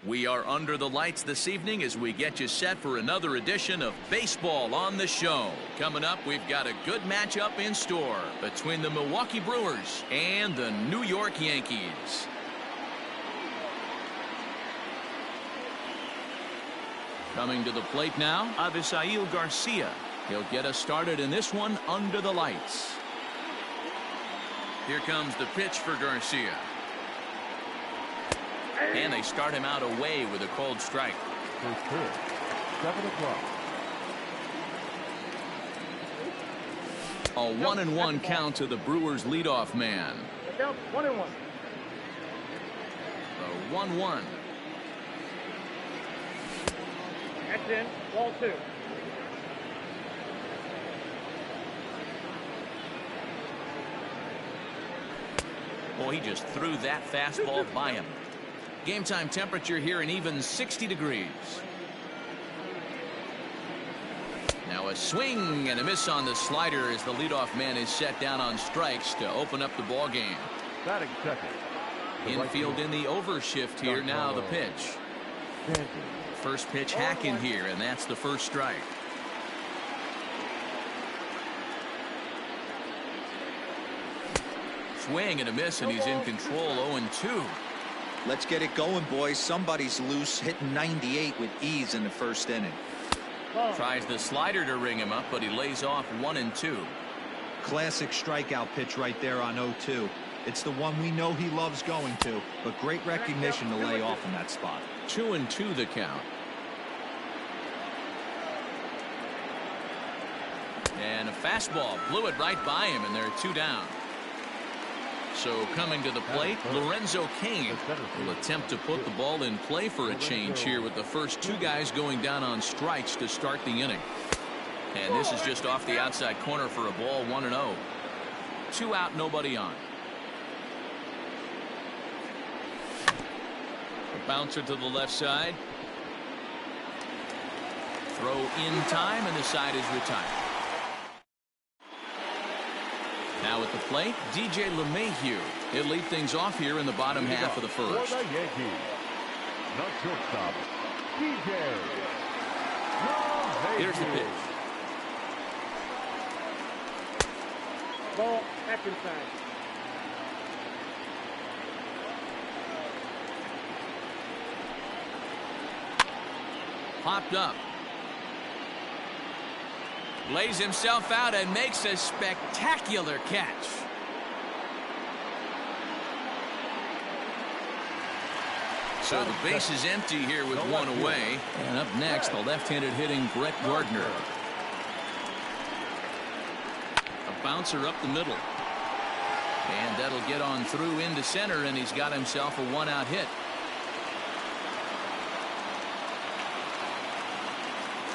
We are under the lights this evening as we get you set for another edition of Baseball on the Show. Coming up, we've got a good matchup in store between the Milwaukee Brewers and the New York Yankees. Coming to the plate now, Avisail Garcia. He'll get us started in this one under the lights. Here comes the pitch for Garcia. And they start him out away with a cold strike. First pitch, 7 o'clock. A 1-1 count to the Brewers leadoff man. 1-1. A 1-1. That's in. Ball 2. Well, he just threw that fastball by him. Game time temperature here an even 60 degrees. Now a swing and a miss on the slider as the leadoff man is set down on strikes to open up the ball game. Batting second. Infield in the overshift here. Now the pitch. First pitch hack in here, and that's the first strike. Swing and a miss, and he's in control. 0-2. Let's get it going, boys. Somebody's loose, hitting 98 with ease in the first inning. Tries the slider to ring him up, but he lays off 1-2. Classic strikeout pitch right there on 0-2. It's the one we know he loves going to, but great recognition to lay off in that spot. 2-2 the count. And a fastball blew it right by him, and they're 2 down. So coming to the plate, Lorenzo Cain will attempt to put the ball in play for a change here with the first 2 guys going down on strikes to start the inning. And this is just off the outside corner for a ball. 1-0. 2 out, nobody on. A bouncer to the left side. Throw in time, and the side is retired. Now at the plate, DJ LeMahieu. He'll lead things off here in the bottom half of the first. For the Yankees, the shortstop, DJ LeMahieu. Here's the pitch. Ball back inside. Popped up. Lays himself out and makes a spectacular catch. So the base is empty here with 1 away. And up next, the left-handed hitting Brett Gardner. A bouncer up the middle. And that'll get on through into center, and he's got himself a 1-out hit.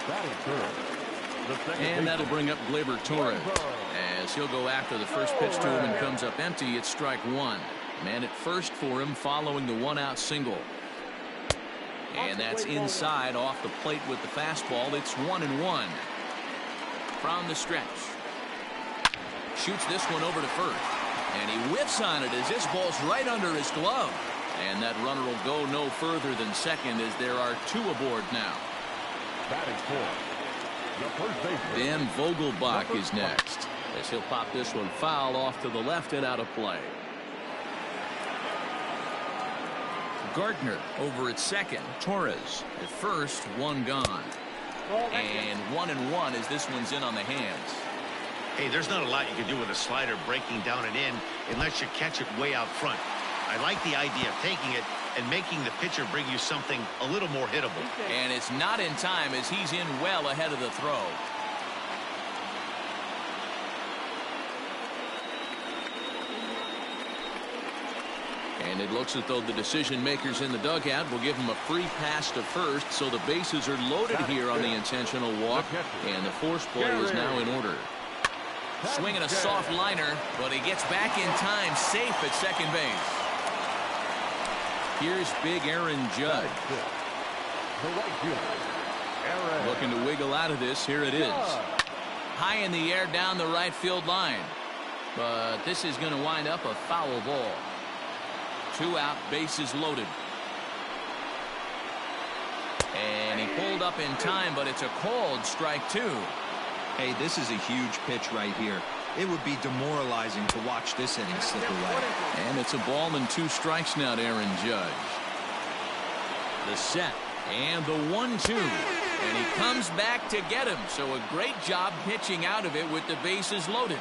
Batting third. And that'll bring up Gleyber Torres as he'll go after the first pitch to him and comes up empty. It's strike 1. Man at first for him following the 1-out single. And that's inside off the plate with the fastball. It's 1-1 from the stretch. Shoots this one over to first, and he whiffs on it as this ball's right under his glove. And that runner will go no further than second as there are 2 aboard now. Batting fourth. Dan Vogelbach is next as he'll pop this one foul off to the left and out of play. Gardner over at second. Torres at first. 1 gone. And 1-1 as this one's in on the hands. Hey, there's not a lot you can do with a slider breaking down and in unless you catch it way out front. I like the idea of taking it and making the pitcher bring you something a little more hittable. And it's not in time as he's in well ahead of the throw. And it looks as though the decision makers in the dugout will give him a free pass to first, so the bases are loaded here on the intentional walk, and the force play is now in order. Swinging a soft liner, but he gets back in time, safe at second base. Here's big Aaron Judge. Looking to wiggle out of this. Here it is. High in the air down the right field line. But this is going to wind up a foul ball. 2 out, bases loaded. And he pulled up in time, but it's a called strike two. Hey, this is a huge pitch right here. It would be demoralizing to watch this inning slip away. And it's a ball and 2 strikes now to Aaron Judge. The set and the 1-2. And he comes back to get him. So a great job pitching out of it with the bases loaded.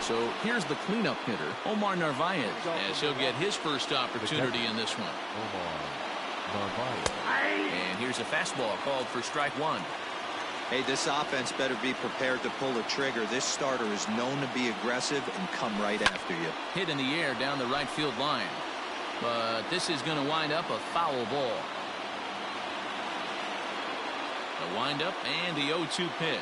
So here's the cleanup hitter, Omar Narvaez, as he'll get his first opportunity in this one. And here's a fastball called for strike one. Hey, this offense better be prepared to pull the trigger. This starter is known to be aggressive and come right after you. Hit in the air down the right field line. But this is going to wind up a foul ball. The windup and the 0-2 pitch.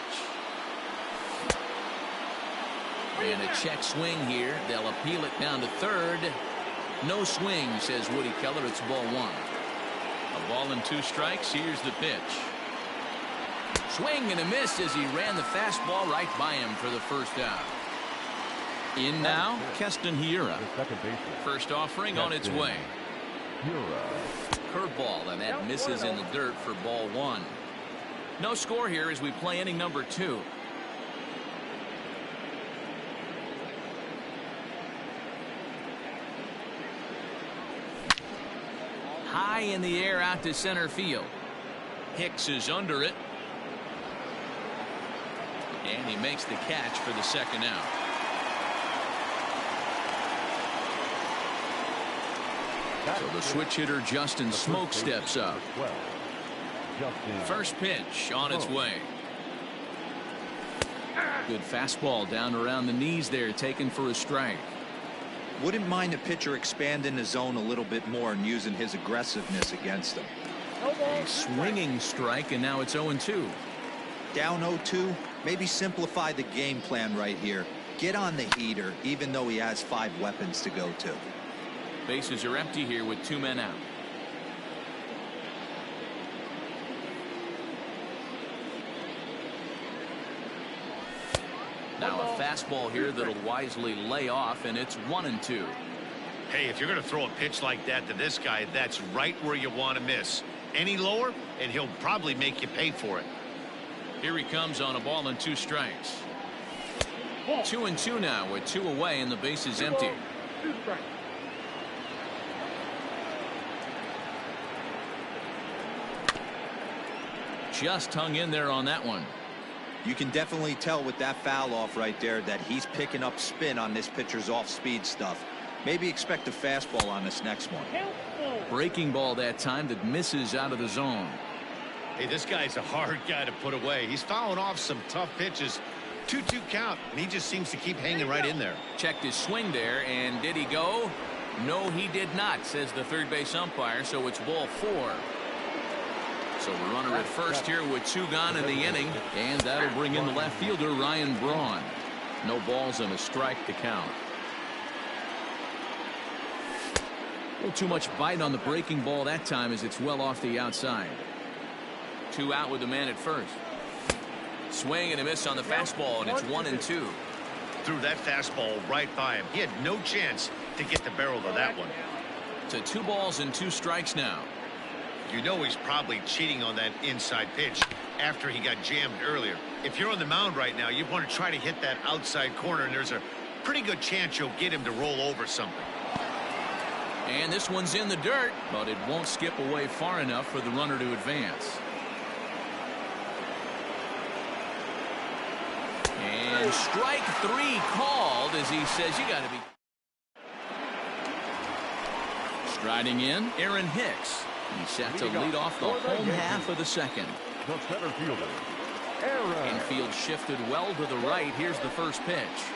And a check swing here. They'll appeal it down to third. No swing, says Woody Keller. It's ball one. A ball and 2 strikes. Here's the pitch. Swing and a miss as he ran the fastball right by him for the first out. In now, Keston Hiura. First offering on its way. Curveball, and that misses in the dirt for ball one. No score here as we play inning number 2. High in the air out to center field. Hicks is under it. And he makes the catch for the second out. So the switch hitter Justin Smoke steps up. First pitch on its way. Good fastball down around the knees there, taken for a strike. Wouldn't mind a pitcher expanding the zone a little bit more and using his aggressiveness against him. A swinging strike, and now it's 0-2. Down 0-2, maybe simplify the game plan right here. Get on the heater, even though he has 5 weapons to go to. Bases are empty here with 2 men out. Now a fastball here that'll wisely lay off, and it's 1-2. Hey, if you're going to throw a pitch like that to this guy, that's right where you want to miss. Any lower, and he'll probably make you pay for it. Here he comes on a ball and 2 strikes. 2-2 now with 2 away and the base is empty. 2 strikes. Just hung in there on that one. You can definitely tell with that foul off right there that he's picking up spin on this pitcher's off-speed stuff. Maybe expect a fastball on this next one. Breaking ball that time that misses out of the zone. Hey, this guy's a hard guy to put away. He's fouling off some tough pitches. 2-2 count, and he just seems to keep hanging right in there. Checked his swing there, and did he go? No, he did not, says the third base umpire, so it's ball 4. So the runner at first here with 2 gone in the inning, and that'll bring in the left fielder, Ryan Braun. No balls and a strike to count. A little too much bite on the breaking ball that time as it's well off the outside. 2 out with the man at first. Swing and a miss on the fastball, and it's 1-2. Threw that fastball right by him. He had no chance to get the barrel of that one. To 2 balls and 2 strikes now. You know he's probably cheating on that inside pitch after he got jammed earlier. If you're on the mound right now, you want to try to hit that outside corner, and there's a pretty good chance you'll get him to roll over something. And this one's in the dirt, but it won't skip away far enough for the runner to advance. And strike 3 called as he says you got to be. Striding in, Aaron Hicks. He's set to lead off the home half of the second. The center fielder, Infield shifted well to the right. Here's the first pitch.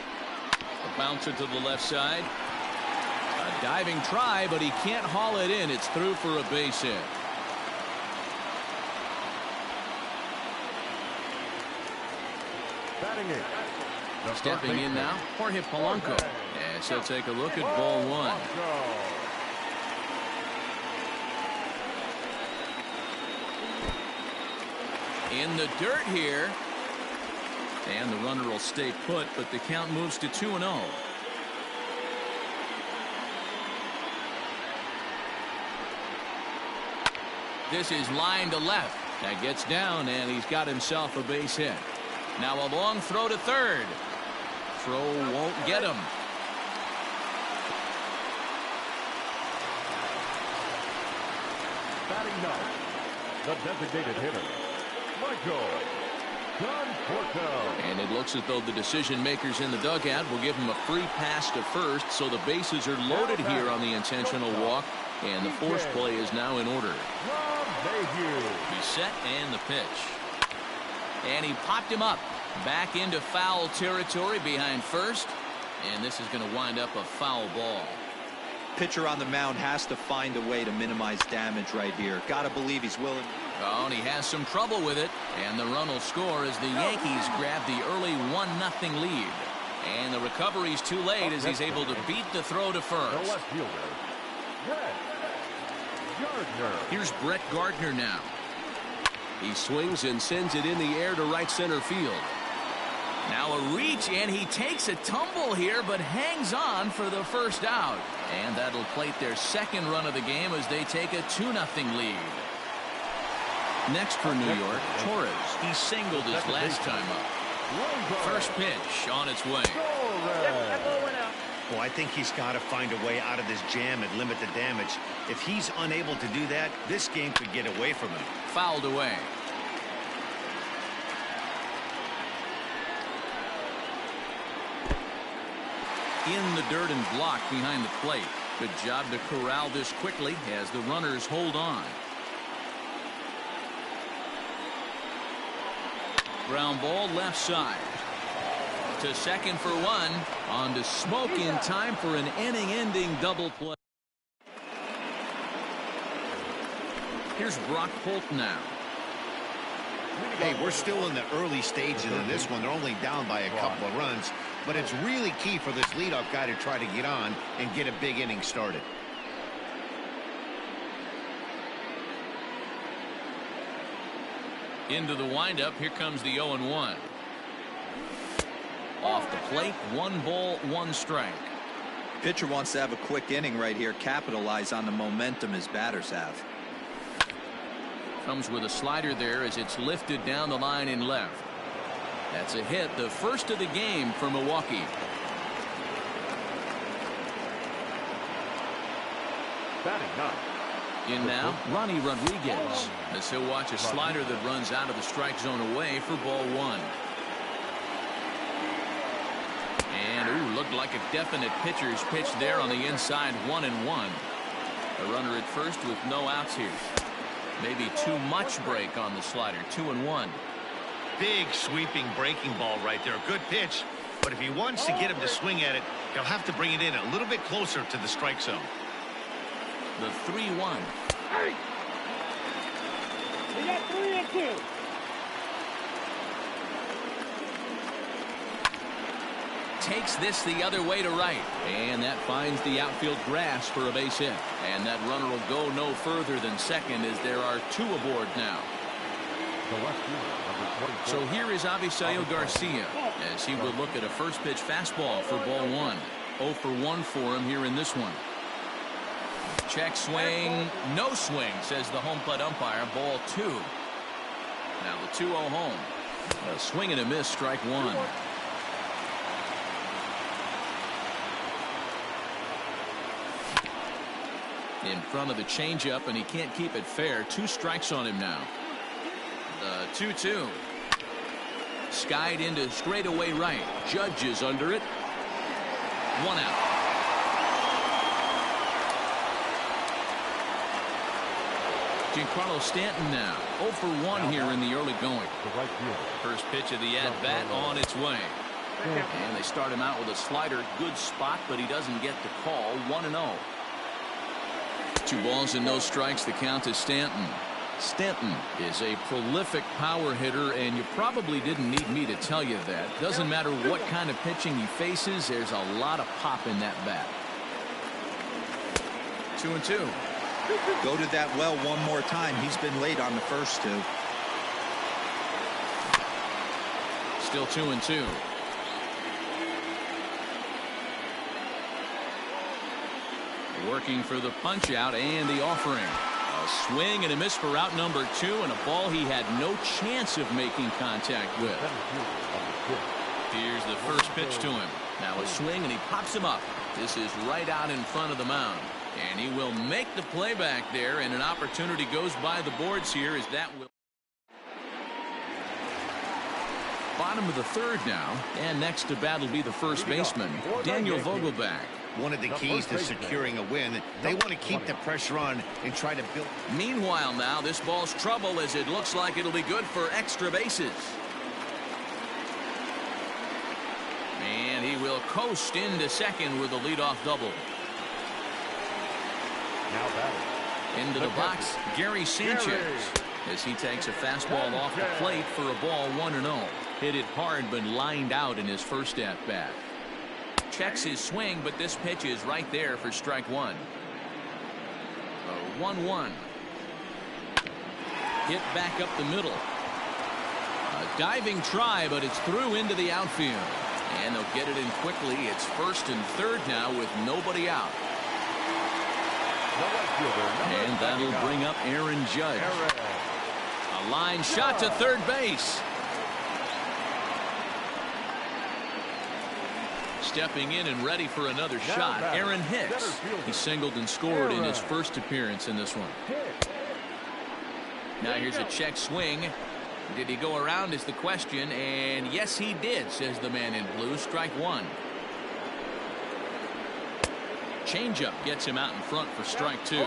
A bouncer to the left side. A diving try, but he can't haul it in. It's through for a base hit. batting it. Stepping in now, Jorge Polanco. As he'll take a look at ball 1. In the dirt here. And the runner will stay put, but the count moves to 2-0. This is line to left. That gets down, and he's got himself a base hit. Now a long throw to third. Throw won't get him. Batting ninth, the designated hitter, Michael Conforto. And it looks as though the decision makers in the dugout will give him a free pass to first, so the bases are loaded here on the intentional walk, and the force play is now in order. He's set and the pitch. And he popped him up back into foul territory behind first, and this is going to wind up a foul ball. Pitcher on the mound has to find a way to minimize damage right here. Gotta believe he's willing. Oh, and he has some trouble with it, and the run will score as the Yankees grab the early 1-0 lead. And the recovery's too late as he's able to beat the throw to first. The left fielder, Brett Gardner. Here's Brett Gardner now. He swings and sends it in the air to right center field. Now a reach, and he takes a tumble here, but hangs on for the first out. And that'll plate their second run of the game as they take a 2-0 lead. Next for New York, Torres. He singled his last time up. First pitch on its way. Well, I think he's got to find a way out of this jam and limit the damage. If he's unable to do that, this game could get away from him. Fouled away. In the dirt and blocked behind the plate. Good job to corral this quickly as the runners hold on. Ground ball left side. To second for one. On to Smoke in time for an inning-ending double play. Here's Brock Holt now. Hey, we're still in the early stages of this one. They're only down by a couple of runs, but it's really key for this leadoff guy to try to get on and get a big inning started. Into the windup. Here comes the 0-1. Off the plate, 1 ball, 1 strike. Pitcher wants to have a quick inning right here, capitalize on the momentum his batters have. Comes with a slider there as it's lifted down the line in left. That's a hit, the first of the game for Milwaukee. Batting ninth. In now, Ronnie Rodriguez, as he'll watch a slider that runs out of the strike zone away for ball 1. And ooh, looked like a definite pitcher's pitch there on the inside. 1-1. A runner at first with no outs here. Maybe too much break on the slider. 2-1. Big sweeping breaking ball right there. A good pitch, but if he wants to get him to swing at it, he'll have to bring it in a little bit closer to the strike zone. The 3-1. Hey! We got 3-2. Takes this the other way to right, and that finds the outfield grass for a base hit. And that runner will go no further than second as there are 2 aboard now. The left fielder, number 24. So here is Avisail Garcia as he will look at a first pitch fastball for ball 1. 0 for 1 for him here in this one. Check swing, no swing, says the home plate umpire. Ball 2. Now the 2-0 home. A swing and a miss, strike 1. In front of the changeup, and he can't keep it fair. 2 strikes on him now. The 2-2. Skied into straightaway right. Judge is under it. 1 out. Giancarlo Stanton now 0 for 1 here in the early going. The right fielder. First pitch of the at-bat on its way. And they start him out with a slider. Good spot, but he doesn't get the call. 1-0. 2 balls and no strikes. The count is Stanton. Stanton is a prolific power hitter, and you probably didn't need me to tell you that. Doesn't matter what kind of pitching he faces, there's a lot of pop in that bat. 2-2. Go to that well one more time. He's been late on the first 2. Still 2-2. Working for the punch out and the offering. A swing and a miss for out number 2, and a ball he had no chance of making contact with. Here's the first pitch to him. Now a swing, and he pops him up. This is right out in front of the mound. And he will make the play back there, and an opportunity goes by the boards here as that will. Bottom of the 3rd now, and next to bat will be the first baseman, Daniel Vogelback. One of the keys to securing a win, they want to keep the pressure on and try to build. Meanwhile now, this ball's trouble as it looks like it'll be good for extra bases. And he will coast into second with a leadoff double. Now batting. Into the box, Gary Sanchez, as he takes a fastball off the plate for a ball 1-0. Hit it hard but lined out in his first at bat. Checks his swing, but this pitch is right there for strike 1. 1-1. Hit back up the middle. A diving try, but it's through into the outfield. And they'll get it in quickly. It's 1st and 3rd now with nobody out. And that'll bring up Aaron Judge. A line shot to third base. Stepping in and ready for another shot, Aaron Hicks. He singled and scored in his first appearance in this one. Now here's a check swing. Did he go around is the question, and yes he did, says the man in blue. Strike 1. Changeup gets him out in front for strike 2.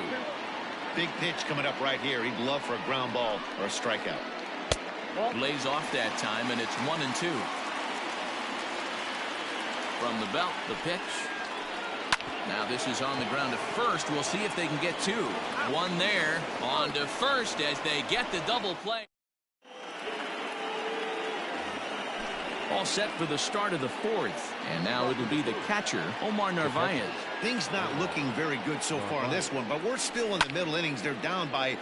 Big pitch coming up right here. He'd love for a ground ball or a strikeout. Lays off that time, and it's 1-2. From the belt, the pitch. Now this is on the ground to first. We'll see if they can get 2. One there. On to first as they get the double play. All set for the start of the 4th. And now it'll be the catcher, Omar Narvaez. Things not looking very good so far in this one, but we're still in the middle innings. They're down by.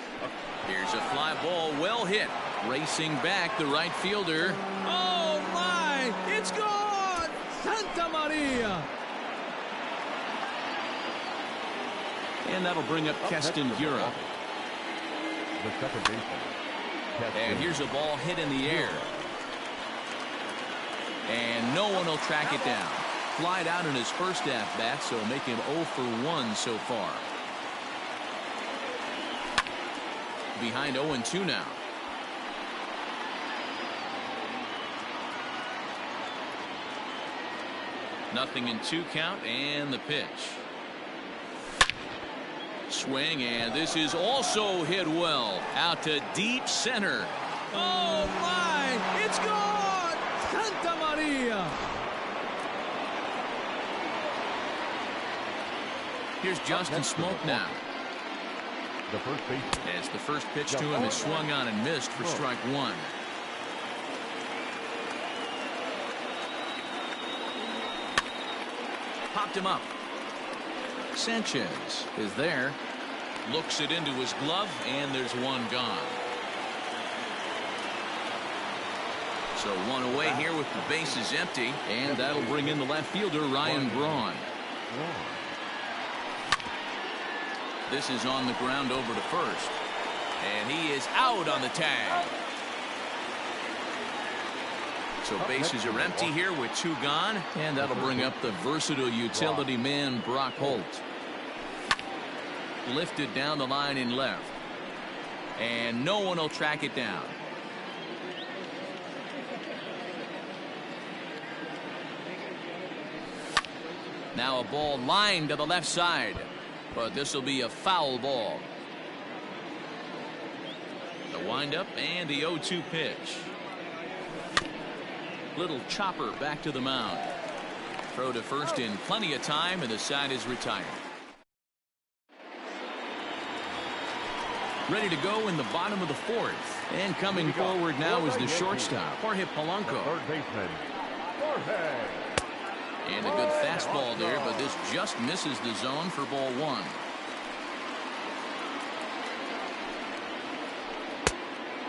Here's a fly ball, well hit. Racing back, the right fielder. Oh my! It's gone! Santa Maria! And that'll bring up Keston Hiura. The second baseman. And here's a ball hit in the air. And no one will track it down. Flied out in his first at-bat, so make him 0 for 1 so far. Behind 0-2 now. Nothing in 2 count, and the pitch. Swing, and this is also hit well. Out to deep center. Oh my! It's gone! Santa Maria! Here's Justin Smoke now. The first baseman. As the first pitch to him is swung on and missed for strike 1. Popped him up. Sanchez is there. Looks it into his glove, and there's one gone. So one away here with the bases empty, and that'll bring in the left fielder, Ryan Braun. This is on the ground over to first, and he is out on the tag. So bases are empty here with 2 gone, and that'll bring up the versatile utility man, Brock Holt. Lifted down the line in left, and no one will track it down. Now a ball lined to the left side, but this will be a foul ball. The windup and the 0-2 pitch. Little chopper back to the mound. Throw to first in plenty of time, and the side is retired. Ready to go in the bottom of the 4th. And coming forward now is the shortstop, Jorge Polanco. Third baseman. Jorge. And a good fastball there, but this just misses the zone for ball 1.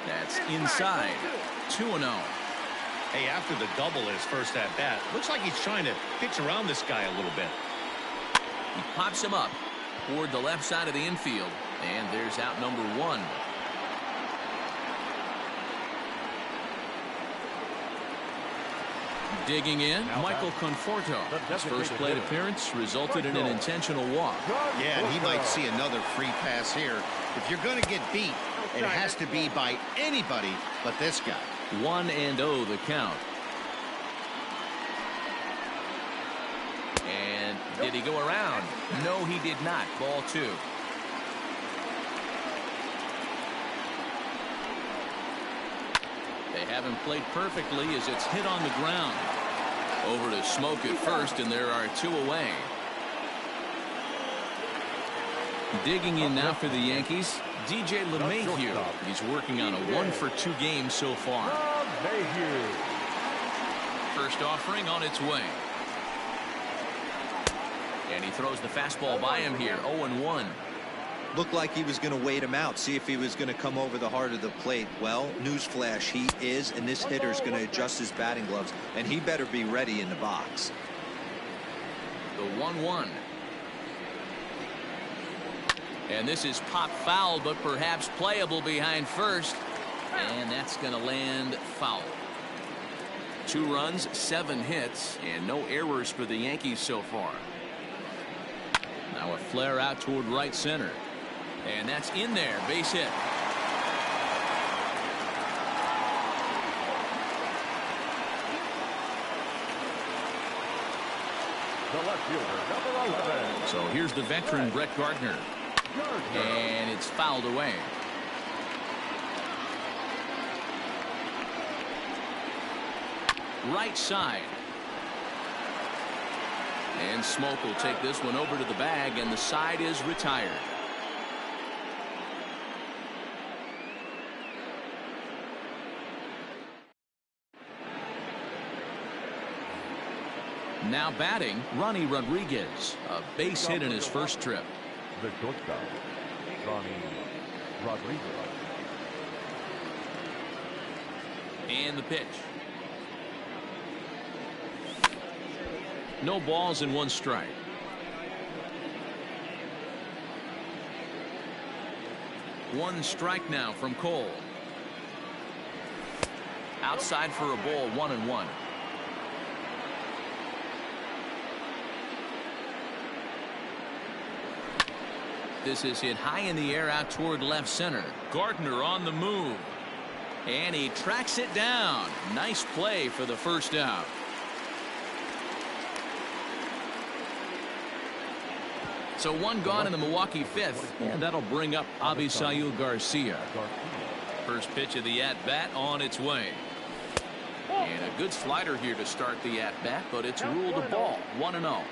That's inside. 2-0. Hey, after the double in his first at bat, looks like he's trying to pitch around this guy a little bit. He pops him up toward the left side of the infield. And there's out number one. Digging in, Michael Conforto. His first plate appearance resulted in an intentional walk. Yeah, and he might see another free pass here. If you're going to get beat, it has to be by anybody but this guy. 1-0 the count. And did he go around? No, he did not. Ball two. They have him played perfectly as it's hit on the ground. Over to Smoke at first, and there are two away. Digging in now for the Yankees, DJ LeMahieu. He's working on a 1-for-2 game so far. First offering on its way. And he throws the fastball by him here, 0-1. Looked like he was going to wait him out, see if he was going to come over the heart of the plate. Well, newsflash, he is, and this hitter's going to adjust his batting gloves, and he better be ready in the box. The 1-1. And this is pop foul, but perhaps playable behind first. And that's going to land foul. 2 runs, 7 hits, and no errors for the Yankees so far. Now a flare out toward right center. And that's in there, base hit. The left fielder, number 11. So here's the veteran Brett Gardner. And it's fouled away. Right side. And Smoke will take this one over to the bag, and the side is retired. Now batting, Ronnie Rodriguez. A base hit in his first trip. The shortstop, Ronnie Rodriguez. And the pitch. No balls and 1 strike. One strike now from Cole. Outside for a ball, 1-1. This is hit high in the air out toward left center. Gardner on the move. And he tracks it down. Nice play for the first out. So 1 gone in the Milwaukee 5th, and that'll bring up Avisail Garcia. First pitch of the at-bat on its way. And a good slider here to start the at-bat, but it's ruled a ball, 1-0.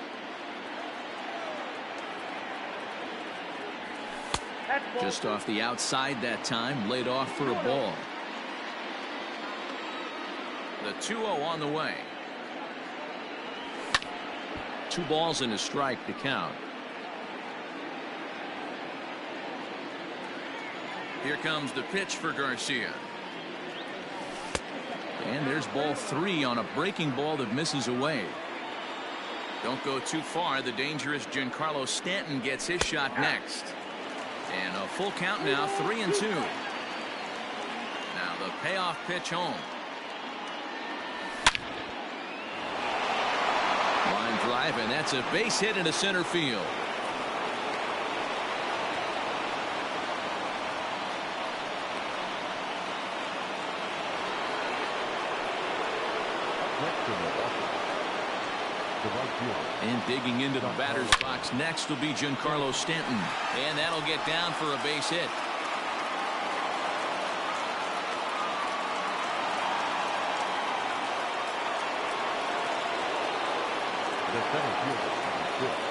Just off the outside that time, laid off for a ball. The 2-0 on the way. 2 balls and a strike to count. Here comes the pitch for Garcia. And there's ball 3 on a breaking ball that misses away. Don't go too far. The dangerous Giancarlo Stanton gets his shot next. And a full count now, 3-2. Now the payoff pitch home. Line drive, and that's a base hit into center field. And digging into the batter's box next will be Giancarlo Stanton. And that'll get down for a base hit. The center fielder,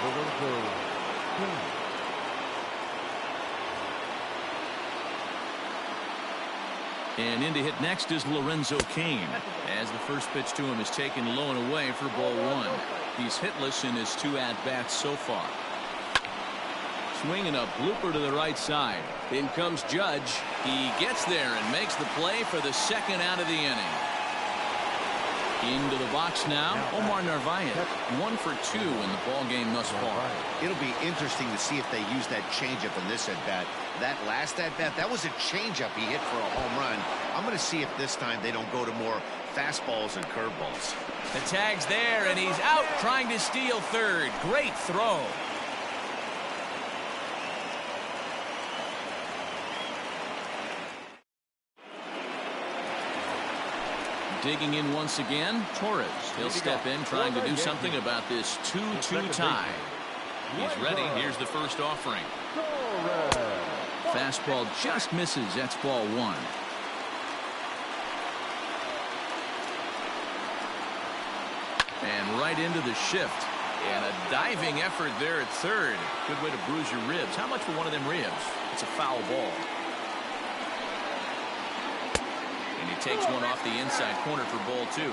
Lorenzo. And in to hit next is Lorenzo Cain, as the first pitch to him is taken low and away for ball 1. He's hitless in his 2 at-bats so far. Swinging a blooper to the right side. In comes Judge. He gets there and makes the play for the 2nd out of the inning. Into the box now, Omar Narvaez. 1 for 2 in the ball game thus far. It'll be interesting to see if they use that changeup in this at-bat. That last at-bat, that was a changeup he hit for a home run. I'm going to see if this time they don't go to more fastballs and curveballs. The tag's there, and he's out trying to steal third. Great throw. Digging in once again, Torres. He'll step in trying to do something about this 2-2 tie. He's ready. Here's the first offering. Fastball just misses. That's ball 1. And right into the shift. And a diving effort there at third. Good way to bruise your ribs. How much for one of them ribs? It's a foul ball. And he takes one off the inside corner for ball 2.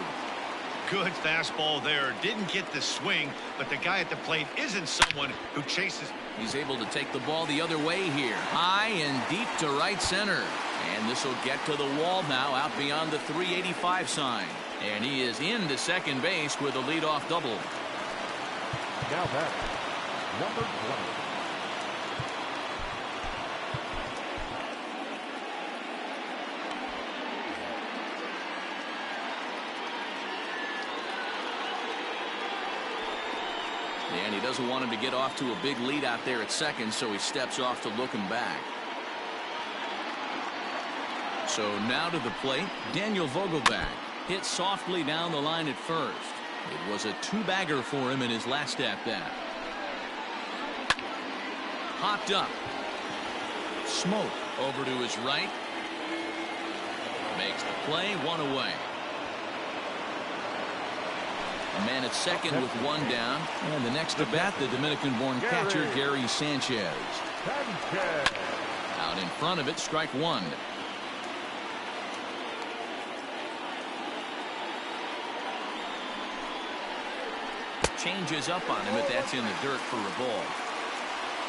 Good fastball there. Didn't get the swing, but the guy at the plate isn't someone who chases. He's able to take the ball the other way here. High and deep to right center. And this will get to the wall now out beyond the 385 sign. And he is into second base with a leadoff double. Now back, number 20. And he doesn't want him to get off to a big lead out there at second, so he steps off to look him back. So now to the plate, Daniel Vogelbach. Hit softly down the line at first. It was a 2-bagger for him in his last at-bat. Hopped up. Smoke over to his right. Makes the play, 1 away. A man at second with 1 down. And the next at bat, the Dominican-born catcher, Gary Sanchez. Out in front of it, strike 1. Changes up on him, but that's in the dirt for a ball.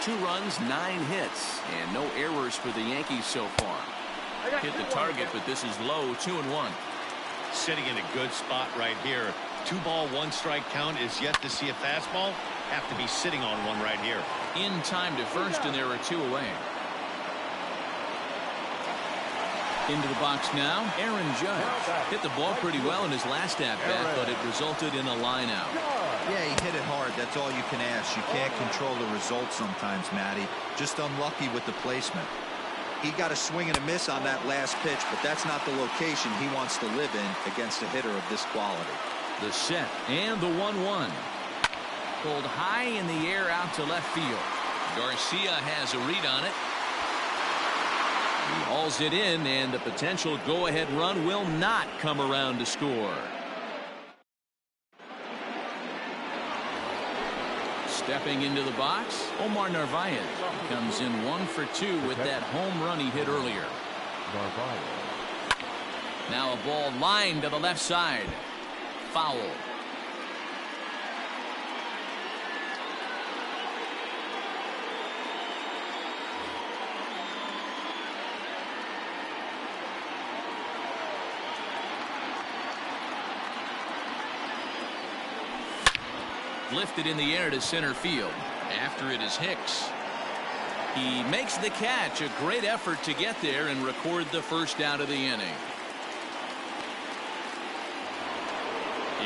2 runs, 9 hits, and no errors for the Yankees so far. Hit the target, but this is low, 2-1. Sitting in a good spot right here. 2-ball, 1-strike count is yet to see a fastball. Have to be sitting on one right here. In time to first, and there are 2 away. Into the box now, Aaron Judge. Hit the ball pretty well in his last at-bat, but it resulted in a line out. Yeah, he hit it hard. That's all you can ask. You can't control the results sometimes, Matty. Just unlucky with the placement. He got a swing and a miss on that last pitch, but that's not the location he wants to live in against a hitter of this quality. The set and the 1-1. Pulled high in the air out to left field. Garcia has a read on it. He hauls it in, and the potential go-ahead run will not come around to score. Stepping into the box, Omar Narvaez comes in 1 for 2 with that home run he hit earlier. Now a ball lined to the left side. Foul. Lifted in the air to center field. After it is Hicks. He makes the catch. A great effort to get there and record the first out of the inning.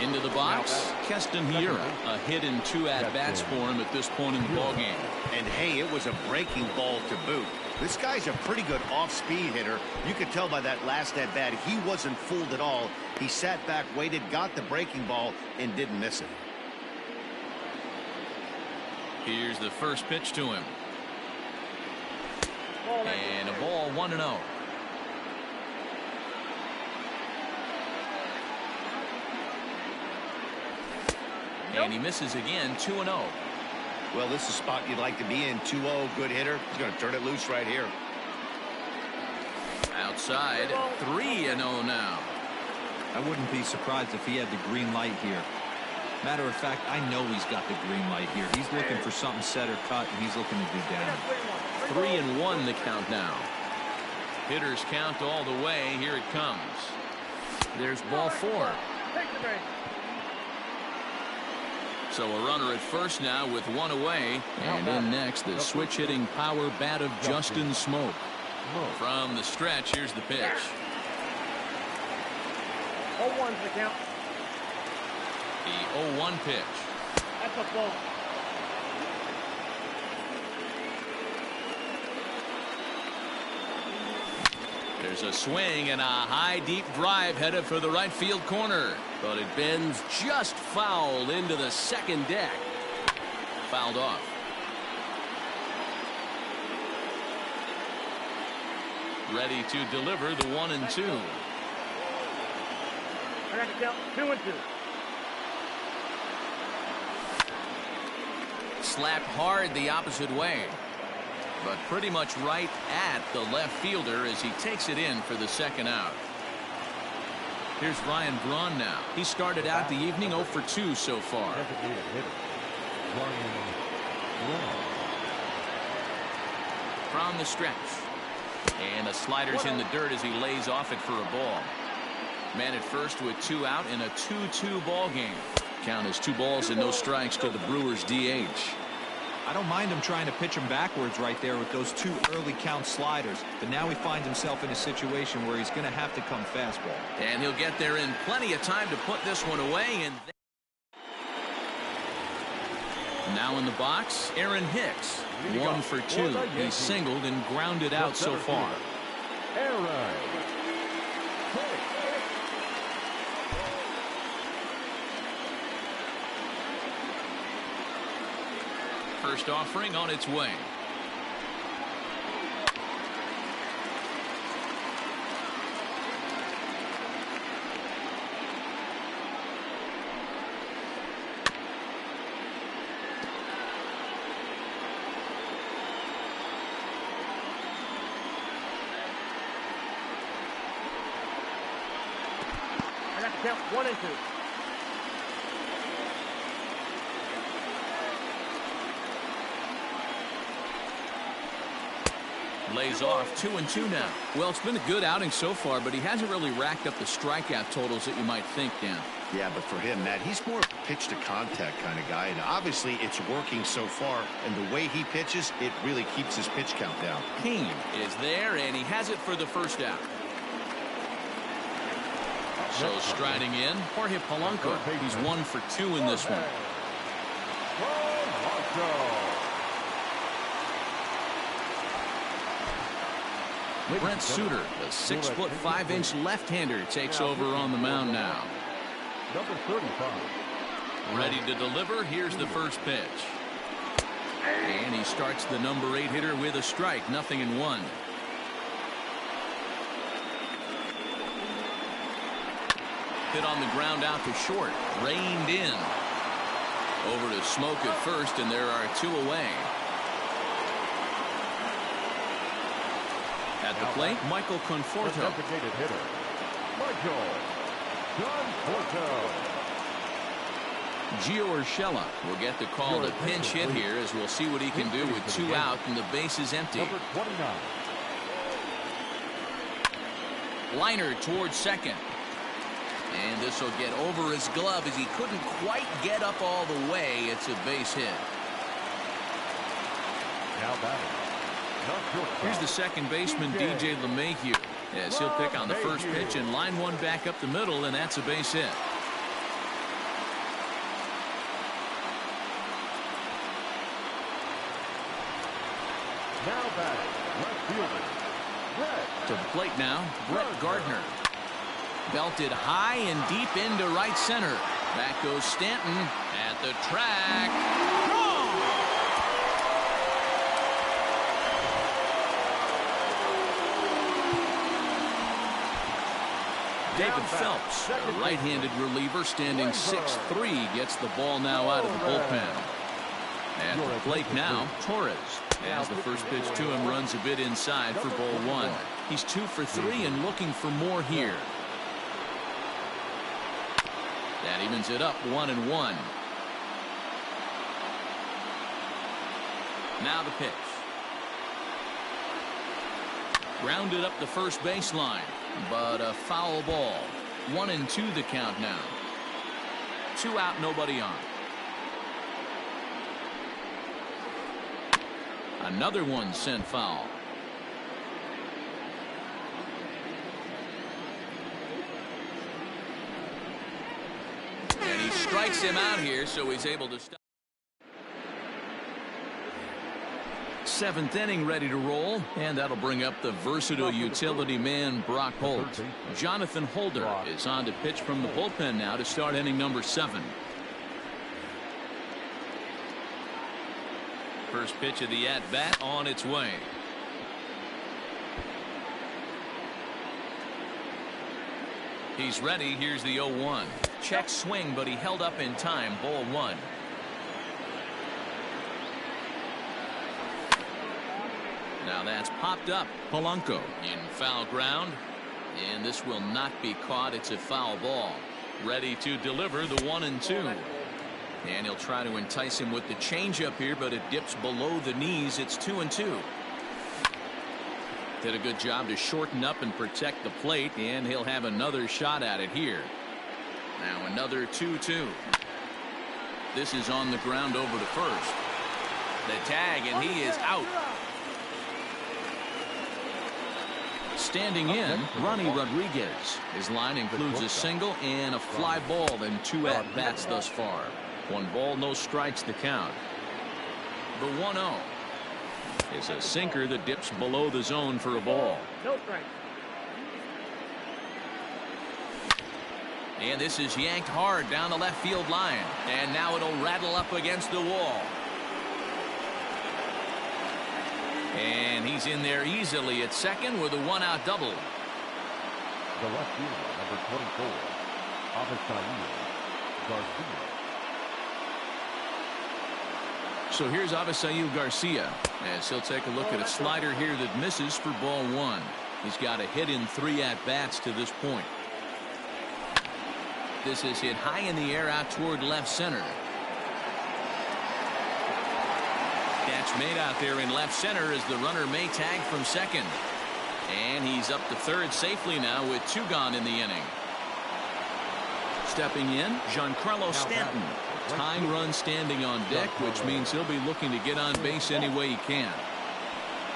Into the box, Keston Hiura. A hit in 2 at-bats for him at this point in the ballgame. And hey, it was a breaking ball to boot. This guy's a pretty good off-speed hitter. You could tell by that last at-bat he wasn't fooled at all. He sat back, waited, got the breaking ball, and didn't miss it. Here's the first pitch to him. And a ball, 1-0. And he misses again, 2-0. Well, this is a spot you'd like to be in. 2-0, good hitter. He's going to turn it loose right here. Outside, 3-0 now. I wouldn't be surprised if he had the green light here. Matter of fact, I know he's got the green light here. He's looking for something set or cut, and he's looking to do damage. 3-1 the count now. Hitters count all the way. Here it comes. There's ball 4. Take the base. So a runner at first now with one away. And in next, the switch-hitting power bat of Justin Smoke. From the stretch, here's the pitch. 0-1's the count. The 0-1 pitch. That's a ball. There's a swing and a high deep drive headed for the right field corner, but it bends just foul into the second deck. Fouled off. Ready to deliver the 1-2. I got to count 2-2. Slapped hard the opposite way, but pretty much right at the left fielder as he takes it in for the second out. Here's Ryan Braun now. He started out the evening 0 for 2 so far. From the stretch. And the slider's in the dirt as he lays off it for a ball. Man at first with 2 out in a 2-2 ball game. Count is 2 balls and no strikes to the Brewers DH. I don't mind him trying to pitch him backwards right there with those 2 early count sliders, but now he finds himself in a situation where he's going to have to come fastball. And he'll get there in plenty of time to put this one away. And now in the box, Aaron Hicks. 1 for 2. He's singled and grounded out so far. First offering on its way. I got to count 1-2. Lays off 2-2 now. Well, it's been a good outing so far, but he hasn't really racked up the strikeout totals that you might think, Dan. Yeah, but for him, Matt, he's more pitch to contact kind of guy, and obviously it's working so far, and the way he pitches, it really keeps his pitch count down. King is there, and he has it for the first out. So striding in, Jorge Polanco. He's 1 for 2 in this one. Brent Suter, the 6'5" left-hander, takes over on the mound now. Number 35. Ready to deliver. Here's the first pitch. And he starts the number 8 hitter with a strike. 0-1. Hit on the ground out to short. Reined in. Over to Smoke at first, and there are 2 away. At the plate, Michael Conforto. Designated hitter, Michael Conforto. Gio Urshela will get the call to pinch hit here, as we'll see what he can do with 2 out and the base is empty. Number 29. Liner towards second. And this will get over his glove as he couldn't quite get up all the way. It's a base hit. Now batting. Here's the second baseman, DJ LeMahieu, as he'll pick on the first pitch and line one back up the middle, and that's a base hit. Now batting. Left fielder. To the plate now, Brett Gardner. Belted high and deep into right center. Back goes Stanton at the track. Wrong! David Phelps, a right-handed reliever standing 6'3", gets the ball now out of the bullpen. At the plate now, Torres. As the first pitch to him runs a bit inside for ball 1. He's 2 for 3 and looking for more here. That evens it up 1-1. Now the pitch. Grounded up the first baseline, but a foul ball. 1-2 the count now. 2 out, nobody on. Another one sent foul. And he strikes him out here, so he's able to stop. 7th inning ready to roll, and that'll bring up the versatile utility man Brock Holt. Jonathan Holder is on to pitch from the bullpen now to start inning number 7. First pitch of the at-bat on its way. He's ready. Here's the 0-1. Check swing, but he held up in time. Ball 1. Now that's popped up. Polanco in foul ground, and this will not be caught. It's a foul ball. Ready to deliver the 1-2. And he'll try to entice him with the changeup here, but it dips below the knees. It's 2-2. Did a good job to shorten up and protect the plate, and he'll have another shot at it here. Now another 2-2. This is on the ground over to first. The tag, and he is out. Standing in, Ronnie Rodriguez. His line includes a single and a fly ball and 2 at-bats thus far. 1 ball, no strikes to count. The 1-0 is a sinker that dips below the zone for a ball. No strike. And this is yanked hard down the left field line. And now it'll rattle up against the wall. And he's in there easily at second with a 1-out double. The left fielder, number 24, Avisail Garcia. So here's Avisail Garcia as he'll take a look at a slider here that misses for ball 1. He's got a hit in 3 at-bats to this point. This is hit high in the air out toward left center. Catch made out there in left center as the runner may tag from second. And he's up to third safely now with 2 gone in the inning. Stepping in, Giancarlo Stanton. Tying run standing on deck, which means he'll be looking to get on base any way he can.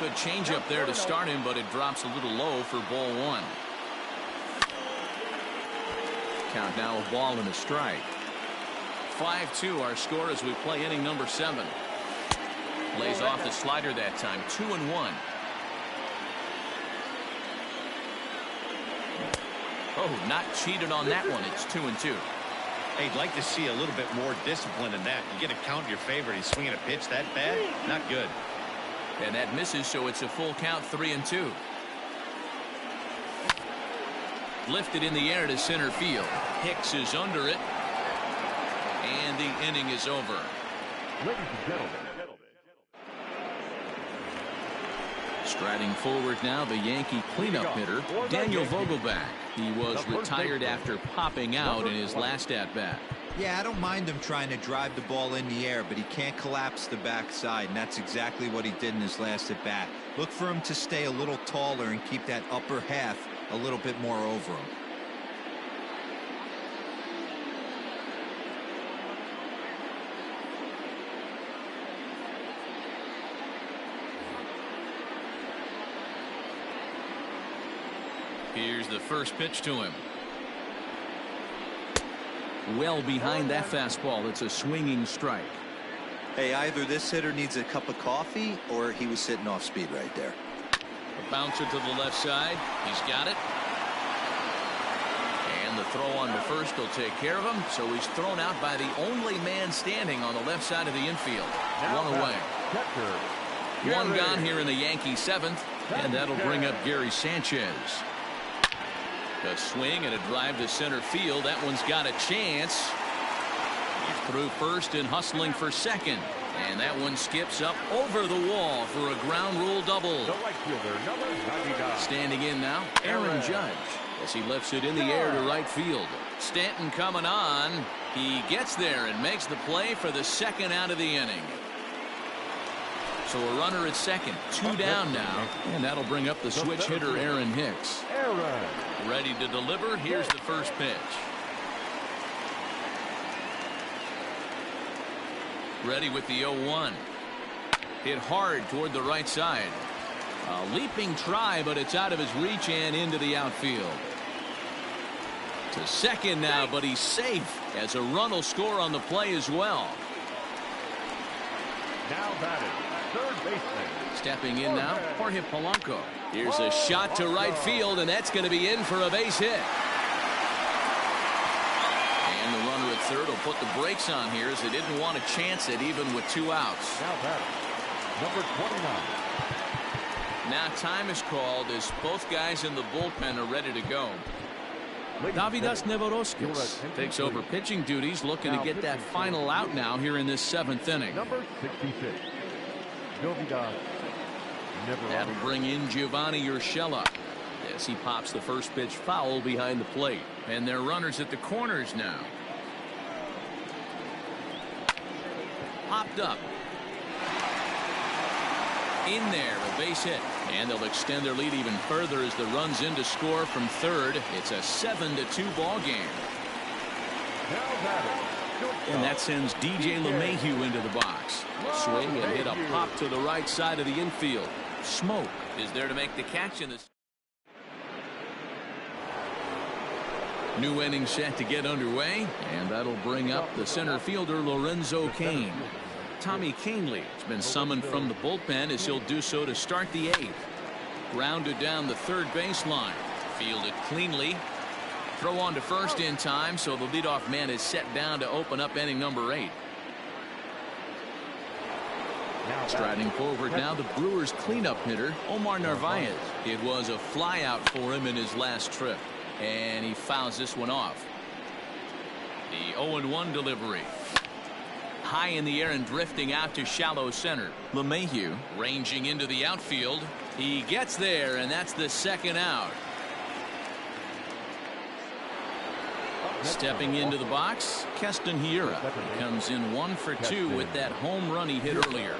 Good changeup there to start him, but it drops a little low for ball 1. Count now a ball and a strike. 5-2 our score as we play inning number 7. Lays off the slider that time. 2-1. Oh, not cheated on that one. It's 2-2. Hey, you'd like to see a little bit more discipline in that. You get a count in your favor. He's swinging a pitch that bad. Not good. And that misses, so it's a full count. 3-2. Lifted in the air to center field. Hicks is under it. And the inning is over. Ladies and gentlemen. Striding forward now, the Yankee cleanup hitter, Daniel Vogelback. He was retired after popping out in his last at-bat. Yeah, I don't mind him trying to drive the ball in the air, but he can't collapse the backside, and that's exactly what he did in his last at-bat. Look for him to stay a little taller and keep that upper half a little bit more over him. Here's the first pitch to him. Well behind that fastball. It's a swinging strike. Hey, either this hitter needs a cup of coffee or he was sitting off speed right there. A bouncer to the left side. He's got it. And the throw on to first will take care of him. So he's thrown out by the only man standing on the left side of the infield. 1 away. 1 gone here in the Yankee 7th. And that'll bring up Gary Sanchez. A swing and a drive to center field. That one's got a chance. He's through first and hustling for second. And that one skips up over the wall for a ground rule double. The right fielder, number 99. Standing in now, Aaron Judge, as he lifts it in the air to right field. Stanton coming on. He gets there and makes the play for the 2nd out of the inning. So a runner at second, 2 down now, and that'll bring up the switch hitter Aaron Hicks. Ready to deliver. Here's the first pitch. Ready with the 0-1. Hit hard toward the right side. A leaping try, but it's out of his reach and into the outfield. To second now, but he's safe as a run will score on the play as well. Now batting, third baseman. Stepping in now, Jorge Polanco. Here's a shot to right field, and that's going to be in for a base hit. And the runner at third will put the brakes on here as they didn't want to chance it even with 2 outs. Now batting, number 29. Now time is called as both guys in the bullpen are ready to go. Davidas Nevoroskis takes over pitching duties, looking to get that final out now here in this 7th inning. Number 66. That'll bring in Giovanni Urshela as he pops the first pitch foul behind the plate. And they're runners at the corners now. Popped up. In there, a base hit. And they'll extend their lead even further as the run's in to score from third. It's a 7-2 ball game. And that sends DJ LeMahieu into the box. Swing and hit a pop to the right side of the infield. Smoke is there to make the catch in this. New inning set to get underway, and that'll bring up the center fielder Lorenzo Cain. Tommy Kahnle has been summoned from the bullpen as he'll do so to start the 8th. Grounded down the third baseline. Fielded cleanly. Throw on to first in time, so the leadoff man is set down to open up inning number 8. Striding forward now, the Brewers cleanup hitter, Omar Narvaez. It was a fly out for him in his last trip, and he fouls this one off. The 0-1 delivery. High in the air and drifting out to shallow center. LeMahieu ranging into the outfield. He gets there, and that's the 2nd out. Stepping into the box, Keston Hiura comes in 1 for 2 with that home run he hit earlier.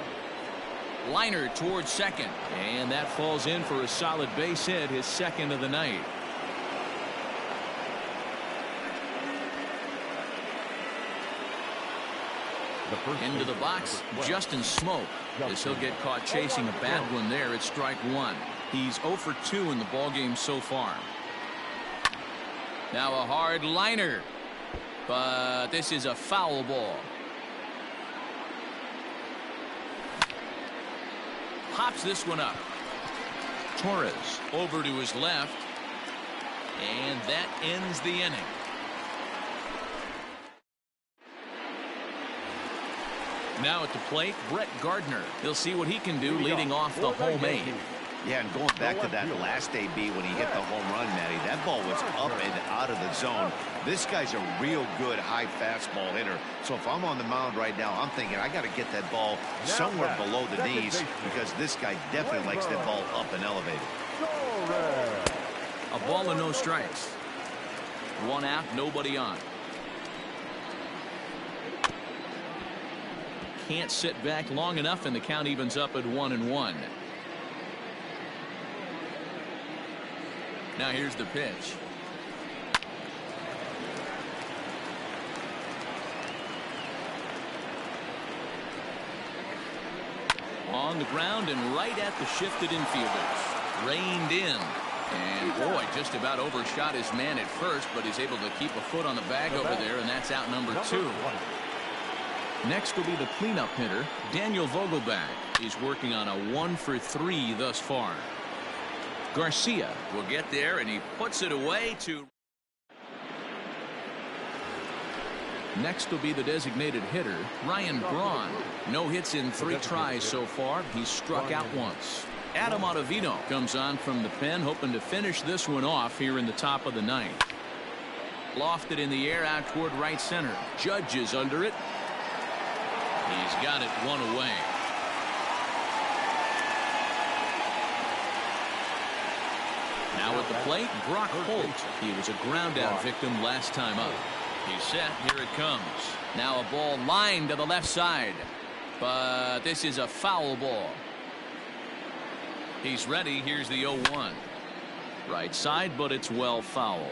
Liner towards second, and that falls in for a solid base hit, his 2nd of the night. Into the box, Justin Smoak, as he'll get caught chasing a bad one there at strike 1. He's 0 for 2 in the ballgame so far. Now a hard liner, but this is a foul ball. Pops this one up. Torres over to his left, and that ends the inning. Now at the plate, Brett Gardner. He'll see what he can do leading off the home 8. Yeah, and going back to that last AB when he hit the home run, Matty, that ball was up and out of the zone. This guy's a real good high fastball hitter. So if I'm on the mound right now, I'm thinking I got to get that ball somewhere below the knees because this guy definitely likes that ball up and elevated. A ball and no strikes. 1 out, nobody on. Can't sit back long enough, and the count evens up at 1-1. Now here's the pitch. On the ground and right at the shifted infielders. Reined in. And boy, just about overshot his man at first, but he's able to keep a foot on the bag over there, and that's out number 2. Next will be the cleanup hitter, Daniel Vogelbach. He's working on a 1 for 3 thus far. Garcia will get there, and he puts it away to. Next will be the designated hitter, Ryan Braun. No hits in 3 tries so far. He's struck out once. Adam Ottavino comes on from the pen, hoping to finish this one off here in the top of the 9th. Lofted in the air out toward right center. Judge is under it. He's got it 1 away. Now at the plate, Brock Holt. He was a ground out victim last time up. He's set. Here it comes. Now a ball lined to the left side. But this is a foul ball. He's ready. Here's the 0-1. Right side, but it's well foul.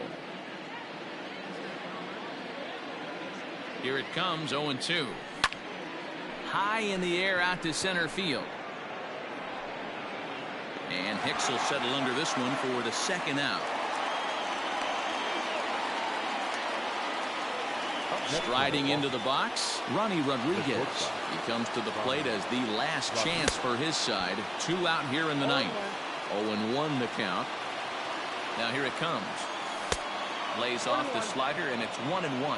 Here it comes, 0-2. high in the air out to center field. And Hicks will settle under this one for the second out. Striding into the box, Ronnie Rodriguez. He comes to the plate as the last chance for his side. 2 out here in the ninth. 0-1 the count. Now here it comes. Lays off the slider, and it's 1-1.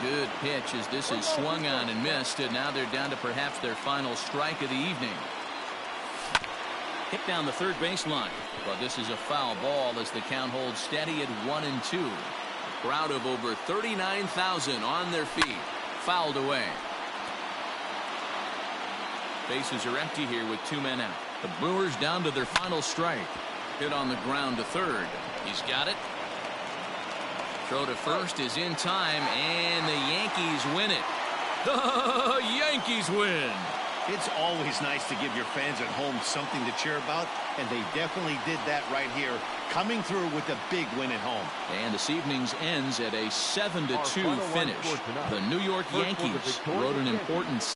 Good pitch as this is swung on and missed, and now they're down to perhaps their final strike of the evening. Hit down the third baseline, but this is a foul ball as the count holds steady at 1-2. A crowd of over 39,000 on their feet. Fouled away. Bases are empty here with 2 men out. The Brewers down to their final strike. Hit on the ground to third. He's got it. Throw to first is in time, and the Yankees win it. The Yankees win. It's always nice to give your fans at home something to cheer about, and they definitely did that right here, coming through with a big win at home. And this evening's ends at a 7-2 finish. The New York Yankees wrote an important